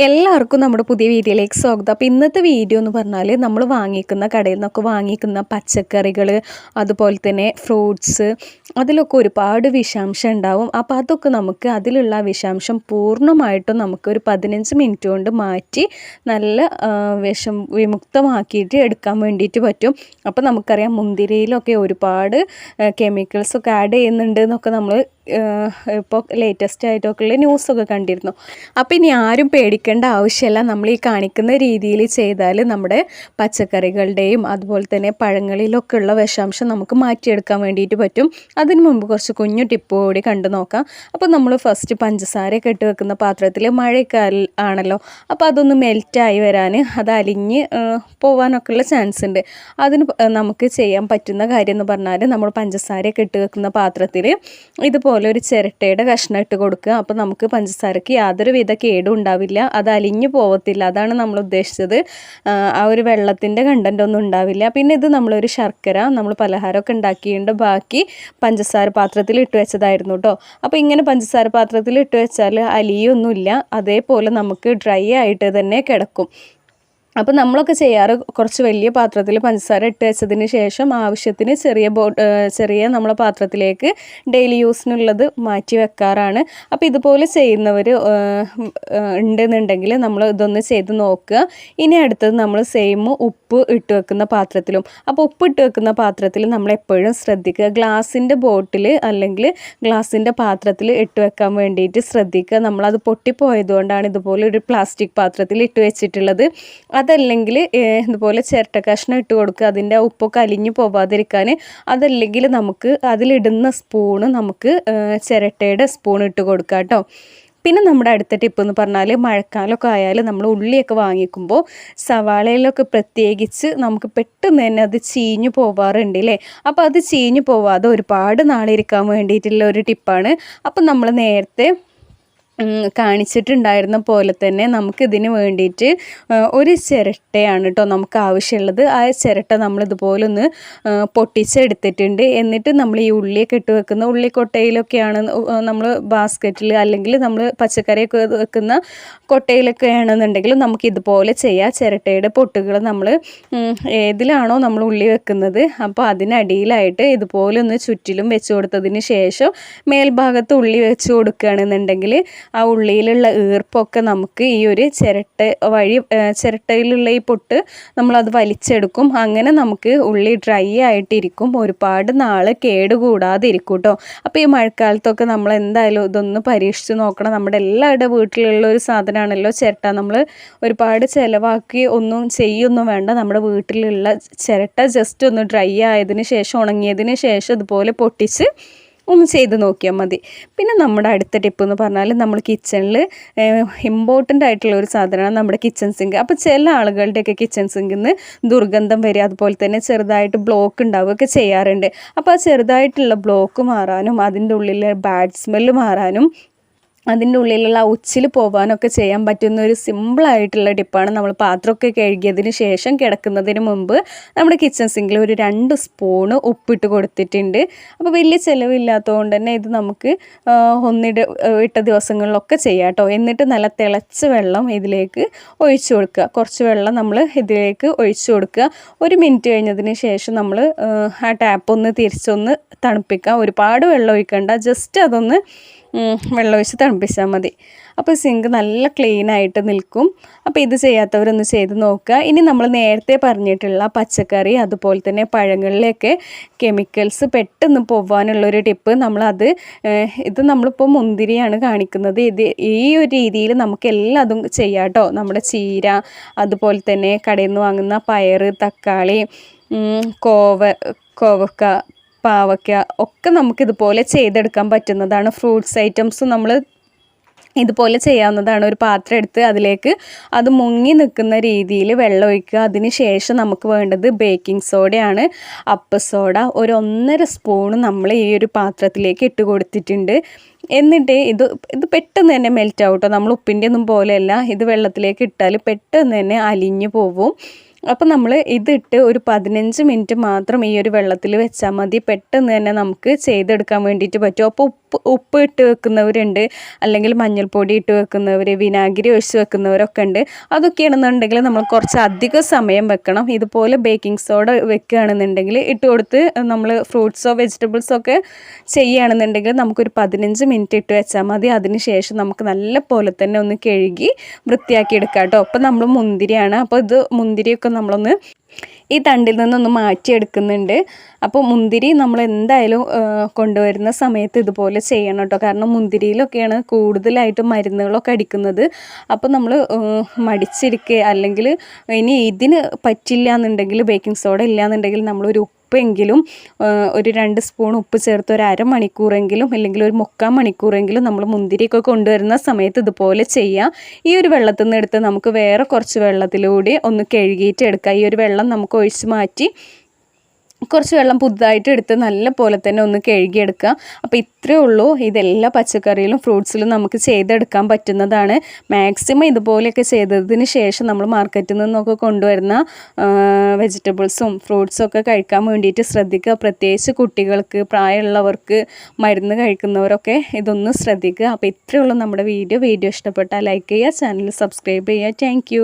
എല്ലാവർക്കും നമ്മുടെ പുതിയ വീഡിയോയിലേക്ക് സ്വാഗതം. അപ്പോൾ ഇന്നത്തെ വീഡിയോ എന്ന് പറഞ്ഞാൽ നമ്മൾ വാങ്ങിക്കുന്ന കടയിൽ നിന്നൊക്കെ വാങ്ങിക്കുന്ന പച്ചക്കറികൾ, അതുപോലെ തന്നെ ഫ്രൂട്ട്സ്, അതിലൊക്കെ ഒരുപാട് വിഷാംശം ഉണ്ടാവും. അപ്പോൾ അതൊക്കെ നമുക്ക് അതിലുള്ള വിഷാംശം പൂർണ്ണമായിട്ടും നമുക്കൊരു 15 മിനിറ്റ് കൊണ്ട് മാറ്റി നല്ല വിമുക്തമാക്കിയിട്ട് എടുക്കാൻ വേണ്ടിയിട്ട് പറ്റും. അപ്പോൾ നമുക്കറിയാം മുന്തിരിയിലൊക്കെ ഒരുപാട് കെമിക്കൽസൊക്കെ ആഡ് ചെയ്യുന്നുണ്ട് എന്നൊക്കെ നമ്മൾ ഇപ്പോൾ ലേറ്റസ്റ്റ് ആയിട്ടൊക്കെയുള്ള ന്യൂസൊക്കെ കണ്ടിരുന്നു. അപ്പോൾ ഇനി ആരും പേടിക്കേണ്ട ആവശ്യമില്ല. നമ്മൾ ഈ കാണിക്കുന്ന രീതിയിൽ ചെയ്താൽ നമ്മുടെ പച്ചക്കറികളുടെയും അതുപോലെ തന്നെ പഴങ്ങളിലൊക്കെ ഉള്ള വിഷാംശം നമുക്ക് മാറ്റിയെടുക്കാൻ വേണ്ടിയിട്ട് പറ്റും. അതിന് മുമ്പ് കുറച്ച് കുഞ്ഞു ടിപ്പ് കൂടി കണ്ടു നോക്കാം. അപ്പോൾ നമ്മൾ ഫസ്റ്റ് പഞ്ചസാരയൊക്കെ ഇട്ട് വെക്കുന്ന പാത്രത്തിൽ മഴയൊക്കെ ആണല്ലോ, അപ്പോൾ അതൊന്ന് മെൽറ്റായി വരാൻ, അത് അലിഞ്ഞ് പോകാനൊക്കെ ഉള്ള ചാൻസ് ഉണ്ട്. അതിന് നമുക്ക് ചെയ്യാൻ പറ്റുന്ന കാര്യം എന്ന് പറഞ്ഞാൽ നമ്മൾ പഞ്ചസാരയൊക്കെ ഇട്ട് വെക്കുന്ന പാത്രത്തിൽ ഇതുപോലെ ഒരു ചിരട്ടയുടെ കഷ്ണം ഇട്ട് കൊടുക്കുക. അപ്പോൾ നമുക്ക് പഞ്ചസാരയ്ക്ക് യാതൊരു വിധ കേടും ഉണ്ടാവില്ല, അത് അലിഞ്ഞു പോകത്തില്ല. അതാണ് നമ്മൾ ഉദ്ദേശിച്ചത്. ആ ഒരു വെള്ളത്തിൻ്റെ കണ്ടൻ്റ് ഒന്നും ഉണ്ടാവില്ല. പിന്നെ ഇത് നമ്മളൊരു ശർക്കര നമ്മൾ പലഹാരമൊക്കെ ഉണ്ടാക്കിയിട്ട് ബാക്കി പഞ്ചസാര പാത്രത്തിൽ ഇട്ട് വെച്ചതായിരുന്നു കേട്ടോ. അപ്പോൾ ഇങ്ങനെ പഞ്ചസാര പാത്രത്തിൽ ഇട്ട് വെച്ചാൽ അലിയൊന്നുമില്ല, അതേപോലെ നമുക്ക് ഡ്രൈ ആയിട്ട് തന്നെ കിടക്കും. അപ്പോൾ നമ്മളൊക്കെ ചെയ്യാറ് കുറച്ച് വലിയ പാത്രത്തിൽ പഞ്ചസാര ഇട്ട് വെച്ചതിന് ശേഷം ആവശ്യത്തിന് ചെറിയ നമ്മളെ പാത്രത്തിലേക്ക് ഡെയിലി യൂസിനുള്ളത് മാറ്റി വെക്കാറാണ്. അപ്പോൾ ഇതുപോലെ ചെയ്യുന്നവർ ഉണ്ടെന്നുണ്ടെങ്കിൽ നമ്മൾ ഇതൊന്ന് ചെയ്ത് നോക്കുക. ഇനി അടുത്തത് നമ്മൾ സെയിം ഉപ്പ് ഇട്ട് വെക്കുന്ന പാത്രത്തിലും. അപ്പോൾ ഉപ്പ് ഇട്ട് വെക്കുന്ന പാത്രത്തിൽ നമ്മൾ എപ്പോഴും ശ്രദ്ധിക്കുക, ഗ്ലാസിൻ്റെ ബോട്ടിൽ അല്ലെങ്കിൽ ഗ്ലാസിൻ്റെ പാത്രത്തിൽ ഇട്ട് വെക്കാൻ വേണ്ടിയിട്ട് ശ്രദ്ധിക്കുക. നമ്മളത് പൊട്ടിപ്പോയതുകൊണ്ടാണ് ഇതുപോലെ ഒരു പ്ലാസ്റ്റിക് പാത്രത്തിൽ ഇട്ട് വെച്ചിട്ടുള്ളത്. അതല്ലെങ്കിൽ ഇതുപോലെ ചിരട്ട കഷ്ണം ഇട്ട് കൊടുക്കുക, അതിൻ്റെ ഉപ്പൊക്കെ അലിഞ്ഞു പോവാതിരിക്കാൻ. അതല്ലെങ്കിൽ നമുക്ക് അതിലിടുന്ന സ്പൂണ് നമുക്ക് ചിരട്ടയുടെ സ്പൂൺ ഇട്ട് കൊടുക്കുക കേട്ടോ. പിന്നെ നമ്മുടെ അടുത്ത ടിപ്പ് എന്ന് പറഞ്ഞാൽ മഴക്കാലമൊക്കെ ആയാൽ നമ്മൾ ഉള്ളിയൊക്കെ വാങ്ങിക്കുമ്പോൾ സവാളയിലൊക്കെ പ്രത്യേകിച്ച് നമുക്ക് പെട്ടെന്ന് തന്നെ അത് ചീഞ്ഞു പോവാറുണ്ട് അല്ലേ. അപ്പോൾ അത് ചീഞ്ഞു പോവാതെ ഒരുപാട് നാളിരിക്കാൻ വേണ്ടിയിട്ടുള്ള ഒരു ടിപ്പാണ്. അപ്പം നമ്മൾ നേരത്തെ കാണിച്ചിട്ടുണ്ടായിരുന്ന പോലെ തന്നെ നമുക്കിതിന് വേണ്ടിയിട്ട് ഒരു ചിരട്ടയാണ് കേട്ടോ നമുക്ക് ആവശ്യമുള്ളത്. ആ ചിരട്ട നമ്മളിതുപോലെ ഒന്ന് പൊട്ടിച്ചെടുത്തിട്ടുണ്ട്. എന്നിട്ട് നമ്മൾ ഈ ഉള്ളിയൊക്കെ ഇട്ട് വെക്കുന്ന ഉള്ളിക്കൊട്ടയിലൊക്കെയാണ് നമ്മൾ ബാസ്ക്കറ്റിൽ അല്ലെങ്കിൽ നമ്മൾ പച്ചക്കറിയൊക്കെ വെക്കുന്ന കൊട്ടയിലൊക്കെ ആണെന്നുണ്ടെങ്കിൽ നമുക്കിതുപോലെ ചെയ്യാം. ചിരട്ടയുടെ പൊട്ടുകൾ നമ്മൾ ഏതിലാണോ നമ്മൾ ഉള്ളി വെക്കുന്നത് അപ്പോൾ അതിനടിയിലായിട്ട് ഇതുപോലെ ഒന്ന് ചുറ്റിലും വെച്ച് കൊടുത്തതിന് ശേഷം മേൽഭാഗത്ത് ഉള്ളി വെച്ച് കൊടുക്കുകയാണെന്നുണ്ടെങ്കിൽ ആ ഉള്ളിയിലുള്ള ഈർപ്പൊക്കെ നമുക്ക് ഈ ഒരു ചിരട്ടയിലുള്ള ഈ പൊട്ട് നമ്മളത് വലിച്ചെടുക്കും. അങ്ങനെ നമുക്ക് ഉള്ളി ഡ്രൈ ആയിട്ടിരിക്കും, ഒരുപാട് നാൾ കേടുകൂടാതെ ഇരിക്കും കേട്ടോ. അപ്പോൾ ഈ മഴക്കാലത്തൊക്കെ നമ്മൾ എന്തായാലും ഇതൊന്ന് പരീക്ഷിച്ച് നോക്കണം. നമ്മുടെ എല്ലാവരുടെ വീട്ടിലുള്ള ഒരു സാധനമാണല്ലോ ചിരട്ട. നമ്മൾ ഒരുപാട് ചിലവാക്കി ഒന്നും ചെയ്യൊന്നും വേണ്ട. നമ്മുടെ വീട്ടിലുള്ള ചിരട്ട ജസ്റ്റ് ഒന്ന് ഡ്രൈ ആയതിന് ശേഷം, ഉണങ്ങിയതിന് ശേഷം ഇതുപോലെ പൊട്ടിച്ച് ഒന്ന് ചെയ്ത് നോക്കിയാൽ മതി. പിന്നെ നമ്മുടെ അടുത്ത ടിപ്പ് എന്ന് പറഞ്ഞാൽ നമ്മൾ കിച്ചണിൽ ഇമ്പോർട്ടൻ്റ് ആയിട്ടുള്ള ഒരു സാധനമാണ് നമ്മുടെ കിച്ചൺ സിങ്ക്. അപ്പോൾ ചില ആളുകളുടെയൊക്കെ കിച്ചൺ സിങ്കിൽ നിന്ന് ദുർഗന്ധം വരിക, അതുപോലെ തന്നെ ചെറുതായിട്ട് ബ്ലോക്ക് ഉണ്ടാവുകയൊക്കെ ചെയ്യാറുണ്ട്. അപ്പോൾ ആ ചെറുതായിട്ടുള്ള ബ്ലോക്ക് മാറാനും അതിൻ്റെ ഉള്ളിലെ ബാഡ് സ്മെല്ല് മാറാനും അതിൻ്റെ ഉള്ളിലുള്ള ഉച്ചിൽ പോകാനൊക്കെ ചെയ്യാൻ പറ്റുന്ന ഒരു സിമ്പിളായിട്ടുള്ള ടിപ്പാണ്. നമ്മൾ പാത്രമൊക്കെ കഴുകിയതിന് ശേഷം കിടക്കുന്നതിന് മുമ്പ് നമ്മുടെ കിച്ചൺ സിങ്കിൽ ഒരു 2 സ്പൂണ് ഉപ്പിട്ട് കൊടുത്തിട്ടുണ്ട്. അപ്പോൾ വലിയ ചിലവില്ലാത്തതുകൊണ്ട് തന്നെ ഇത് നമുക്ക് ഇട്ട ദിവസങ്ങളിലൊക്കെ ചെയ്യാം കേട്ടോ. എന്നിട്ട് നല്ല തിളച്ച വെള്ളം ഇതിലേക്ക് ഒഴിച്ചു കൊടുക്കുക. കുറച്ച് വെള്ളം നമ്മൾ ഇതിലേക്ക് ഒഴിച്ചു കൊടുക്കുക. 1 മിനിറ്റ് കഴിഞ്ഞതിന് ശേഷം നമ്മൾ ആ ടാപ്പ് ഒന്ന് തിരിച്ചൊന്ന് തണുപ്പിക്കുക. ഒരുപാട് വെള്ളം ഒഴിക്കണ്ട, ജസ്റ്റ് അതൊന്ന് വെള്ളമൊഴിച്ച് തണുപ്പിച്ചാൽ മതി. അപ്പോൾ സിങ്ക് നല്ല ക്ലീനായിട്ട് നിൽക്കും. അപ്പോൾ ഇത് ചെയ്യാത്തവരൊന്ന് ചെയ്ത് നോക്കുക. ഇനി നമ്മൾ നേരത്തെ പറഞ്ഞിട്ടുള്ള പച്ചക്കറി അതുപോലെ തന്നെ പഴങ്ങളിലൊക്കെ കെമിക്കൽസ് പെട്ടെന്ന് പോവാനുള്ളൊരു ടിപ്പ് ഇത് നമ്മളിപ്പോൾ മുന്തിരിയാണ് കാണിക്കുന്നത്. ഈ ഒരു രീതിയിൽ നമുക്ക് എല്ലാതും ചെയ്യാം കേട്ടോ. നമ്മുടെ ചീര, അതുപോലെ തന്നെ കടയിൽ നിന്ന് വാങ്ങുന്ന പയർ, തക്കാളി, കോവക്ക, പാവയ്ക്ക ഒക്കെ നമുക്കിതുപോലെ ചെയ്തെടുക്കാൻ പറ്റുന്നതാണ്. ഫ്രൂട്ട്സ് ഐറ്റംസും നമ്മൾ ഇതുപോലെ ചെയ്യാവുന്നതാണ്. ഒരു പാത്രം എടുത്ത് അതിലേക്ക് അത് മുങ്ങി നിൽക്കുന്ന രീതിയിൽ വെള്ളം ഒഴിക്കുക. അതിന് ശേഷം നമുക്ക് വേണ്ടത് ബേക്കിംഗ് സോഡയാണ്. അപ്പ സോഡ ഒരു 1.5 സ്പൂൺ നമ്മൾ ഈ ഒരു പാത്രത്തിലേക്ക് ഇട്ട് കൊടുത്തിട്ടുണ്ട്. എന്നിട്ട് ഇത് പെട്ടെന്ന് തന്നെ മെൽറ്റ് ആവും കേട്ടോ. നമ്മൾ ഉപ്പിൻ്റെ ഒന്നും പോലെയല്ല, ഇത് വെള്ളത്തിലേക്ക് ഇട്ടാൽ പെട്ടെന്ന് തന്നെ അലിഞ്ഞു പോവും. അപ്പോൾ നമ്മൾ ഇതിട്ട് ഒരു 15 മിനിറ്റ് മാത്രം ഈ ഒരു വെള്ളത്തിൽ വെച്ചാൽ മതി. പെട്ടെന്ന് തന്നെ നമുക്ക് ചെയ്തെടുക്കാൻ വേണ്ടിയിട്ട് പറ്റും. അപ്പോൾ ഉപ്പ് ഇട്ട് വെക്കുന്നവരുണ്ട്, അല്ലെങ്കിൽ മഞ്ഞൾപ്പൊടി ഇട്ട് വെക്കുന്നവർ, വിനാഗിരി ഒഴിച്ച് വെക്കുന്നവരൊക്കെ ഉണ്ട്. അതൊക്കെയാണെന്നുണ്ടെങ്കിൽ നമ്മൾ കുറച്ച് അധികം സമയം വെക്കണം. ഇതുപോലെ ബേക്കിംഗ് സോഡ വെക്കുകയാണെന്നുണ്ടെങ്കിൽ ഇട്ട് കൊടുത്ത് നമ്മൾ ഫ്രൂട്ട്സോ വെജിറ്റബിൾസോ ഒക്കെ ചെയ്യുകയാണെന്നുണ്ടെങ്കിൽ നമുക്കൊരു 15 മിനിറ്റ് ഇട്ട് വെച്ചാൽ മതി. അതിന് ശേഷം നമുക്ക് നല്ല പോലെ തന്നെ ഒന്ന് കഴുകി വൃത്തിയാക്കി എടുക്കാം കേട്ടോ. അപ്പോൾ നമ്മൾ മുന്തിരിയാണ്, അപ്പോൾ ഇത് മുന്തിരിയൊക്കെ നമ്മളൊന്ന് ഈ തണ്ടിൽ നിന്നൊന്ന് മാറ്റിയെടുക്കുന്നുണ്ട്. അപ്പോൾ മുന്തിരി നമ്മൾ എന്തായാലും കൊണ്ടുവരുന്ന സമയത്ത് ഇതുപോലെ ചെയ്യണം കേട്ടോ. കാരണം മുന്തിരിയിലൊക്കെയാണ് കൂടുതലായിട്ട് മരുന്നുകളൊക്കെ അടിക്കുന്നത്. അപ്പോൾ നമ്മൾ മടിച്ചിരിക്കുക, അല്ലെങ്കിൽ ഇനി ഇതിന് പറ്റില്ല എന്നുണ്ടെങ്കിൽ, ബേക്കിംഗ് സോഡ ഇല്ല എന്നുണ്ടെങ്കിൽ നമ്മളൊരു ഉപ്പെങ്കിലും ഒരു 2 സ്പൂൺ ഉപ്പ് ചേർത്ത് ഒരു അരമണിക്കൂറെങ്കിലും അല്ലെങ്കിൽ ഒരു 3/4 മണിക്കൂറെങ്കിലും നമ്മൾ മുന്തിരിയൊക്കെ കൊണ്ടുവരുന്ന സമയത്ത് ഇതുപോലെ ചെയ്യാം. ഈ ഒരു വെള്ളത്തിൽ നിന്ന് എടുത്ത് നമുക്ക് വേറെ കുറച്ച് വെള്ളത്തിലൂടെ ഒന്ന് കഴുകിയിട്ട് എടുക്കാം. ഈ ഒരു വെള്ളം നമുക്ക് ഒഴിച്ച് മാറ്റി കുറച്ച് വെള്ളം പുതുതായിട്ട് എടുത്ത് നല്ല പോലെ തന്നെ ഒന്ന് കഴുകിയെടുക്കുക. അപ്പോൾ ഇത്രയേ ഉള്ളൂ. ഇതെല്ലാ പച്ചക്കറിയിലും ഫ്രൂട്ട്സിലും നമുക്ക് ചെയ്തെടുക്കാൻ പറ്റുന്നതാണ്. മാക്സിമം ഇതുപോലെയൊക്കെ ചെയ്തതിന് ശേഷം നമ്മൾ മാർക്കറ്റിൽ നിന്നൊക്കെ കൊണ്ടുവരുന്ന വെജിറ്റബിൾസും ഫ്രൂട്ട്സും ഒക്കെ കഴിക്കാൻ വേണ്ടിയിട്ട് ശ്രദ്ധിക്കുക. പ്രത്യേകിച്ച് കുട്ടികൾക്ക്, പ്രായമുള്ളവർക്ക്, മരുന്ന് കഴിക്കുന്നവരൊക്കെ ഇതൊന്ന് ശ്രദ്ധിക്കുക. അപ്പോൾ ഇത്രയേ ഉള്ളൂ നമ്മുടെ വീഡിയോ ഇഷ്ടപ്പെട്ടാൽ ലൈക്ക് ചെയ്യുക, ചാനൽ സബ്സ്ക്രൈബ് ചെയ്യുക. താങ്ക്